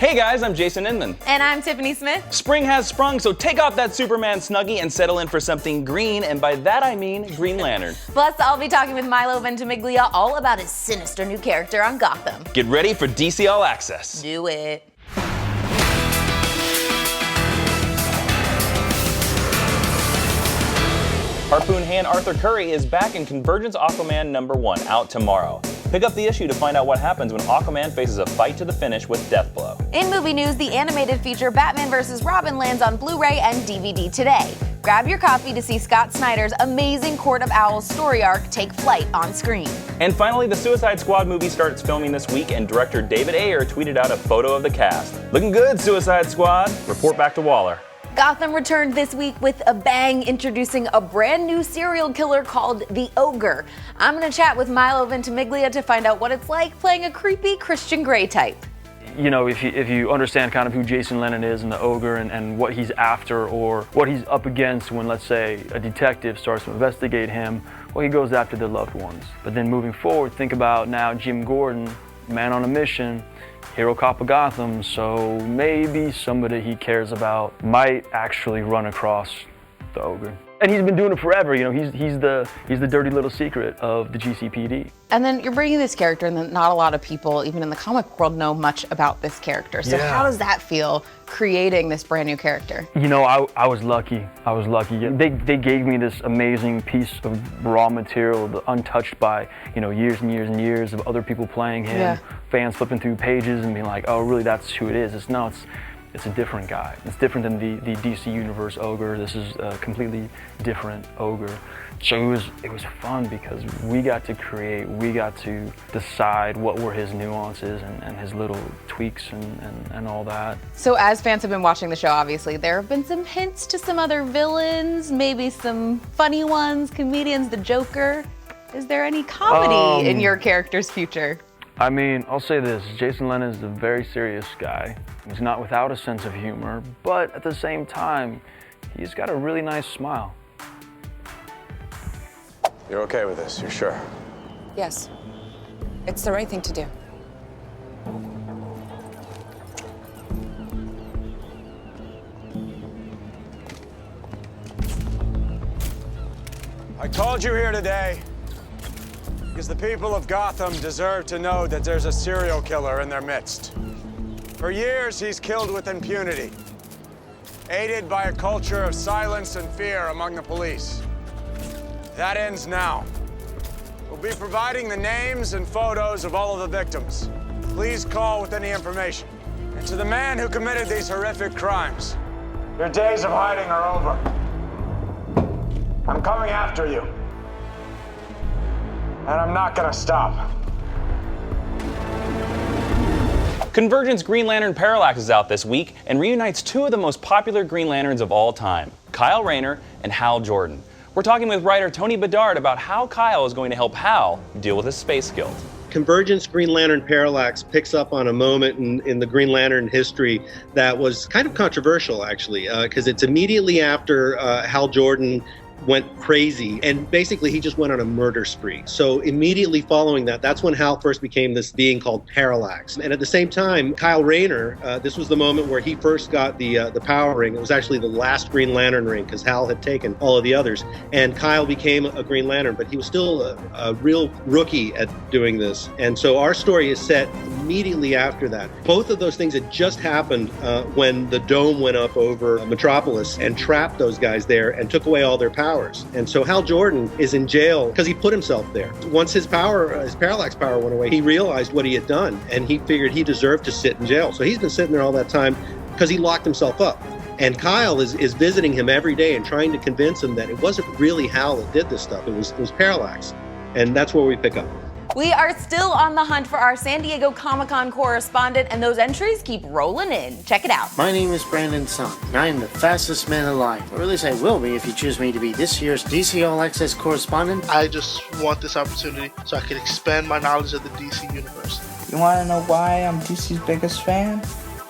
Hey guys, I'm Jason Inman. And I'm Tiffany Smith. Spring has sprung, so take off that Superman snuggie and settle in for something green, and by that I mean Green Lantern. Plus, I'll be talking with Milo Ventimiglia all about his sinister new character on Gotham. Get ready for DC All Access. Do it. Harpoon hand Arthur Curry is back in Convergence Aquaman #1, out tomorrow. Pick up the issue to find out what happens when Aquaman faces a fight to the finish with Deathblow. In movie news, the animated feature Batman vs. Robin lands on Blu-ray and DVD today. Grab your copy to see Scott Snyder's amazing Court of Owls story arc take flight on screen. And finally, the Suicide Squad movie starts filming this week, and director David Ayer tweeted out a photo of the cast. Looking good, Suicide Squad. Report back to Waller. Gotham returned this week with a bang, introducing a brand new serial killer called the Ogre. I'm going to chat with Milo Ventimiglia to find out what it's like playing a creepy Christian Grey type. You know, if you understand kind of who Jason Lennon is and the Ogre and what he's after or what he's up against when, let's say, a detective starts to investigate him, well, he goes after their loved ones. But then moving forward, think about now Jim Gordon, man on a mission, hero cop of Gotham, so maybe somebody he cares about might actually run across the Ogre. And he's been doing it forever, you know, he's the dirty little secret of the GCPD. And then you're bringing this character and then not a lot of people, even in the comic world, know much about this character. So how does that feel, creating this brand new character? You know, I was lucky. They gave me this amazing piece of raw material, untouched by, you know, years and years and years of other people playing him, fans flipping through pages and being like, oh, really, that's who it is. It's a different guy. It's different than the DC Universe Ogre. This is a completely different Ogre. So it was fun because we got to decide what were his nuances and his little tweaks and all that. So as fans have been watching the show, obviously, there have been some hints to some other villains, maybe some funny ones, comedians, the Joker. Is there any comedy in your character's future? I mean, I'll say this, Jason Lennon is a very serious guy. He's not without a sense of humor, but at the same time, he's got a really nice smile. You're okay with this, you're sure? Yes. It's the right thing to do. I called you here today because the people of Gotham deserve to know that there's a serial killer in their midst. For years, he's killed with impunity, aided by a culture of silence and fear among the police. That ends now. We'll be providing the names and photos of all of the victims. Please call with any information. And to the man who committed these horrific crimes, your days of hiding are over. I'm coming after you. And I'm not gonna stop. Convergence Green Lantern Parallax is out this week and reunites two of the most popular Green Lanterns of all time, Kyle Rayner and Hal Jordan. We're talking with writer Tony Bedard about how Kyle is going to help Hal deal with his space guilt. Convergence Green Lantern Parallax picks up on a moment in the Green Lantern history that was kind of controversial, actually, because it's immediately after Hal Jordan went crazy, and basically he just went on a murder spree. So immediately following that, that's when Hal first became this being called Parallax. And at the same time, Kyle Rayner, this was the moment where he first got the power ring. It was actually the last Green Lantern ring because Hal had taken all of the others. And Kyle became a Green Lantern, but he was still a real rookie at doing this. And so our story is set immediately after that. Both of those things had just happened when the dome went up over Metropolis and trapped those guys there and took away all their powers. And so Hal Jordan is in jail because he put himself there. Once his Parallax power went away, he realized what he had done, and he figured he deserved to sit in jail. So he's been sitting there all that time because he locked himself up. And Kyle is visiting him every day and trying to convince him that it wasn't really Hal that did this stuff. It was Parallax. And that's where we pick up. We are still on the hunt for our San Diego Comic-Con correspondent, and those entries keep rolling in. Check it out. My name is Brandon Song, and I am the fastest man alive. Or at least I will be if you choose me to be this year's DC All Access correspondent. I just want this opportunity so I can expand my knowledge of the DC universe. You want to know why I'm DC's biggest fan?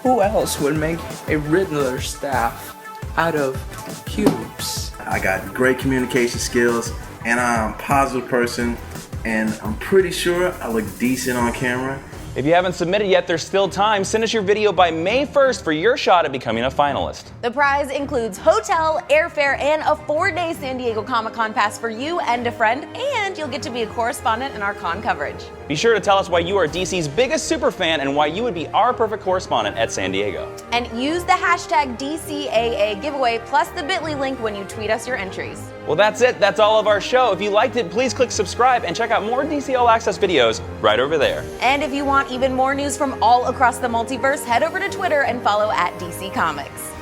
Who else would make a Riddler staff out of cubes? I got great communication skills, and I'm a positive person. And I'm pretty sure I look decent on camera. If you haven't submitted yet, there's still time. Send us your video by May 1st for your shot at becoming a finalist. The prize includes hotel, airfare, and a 4-day San Diego Comic-Con pass for you and a friend, and you'll get to be a correspondent in our con coverage. Be sure to tell us why you are DC's biggest superfan and why you would be our perfect correspondent at San Diego. And use the hashtag DCAA giveaway plus the bit.ly link when you tweet us your entries. Well, that's it. That's all of our show. If you liked it, please click subscribe and check out more DC All Access videos right over there. And if you want even more news from all across the multiverse, head over to Twitter and follow @DC Comics.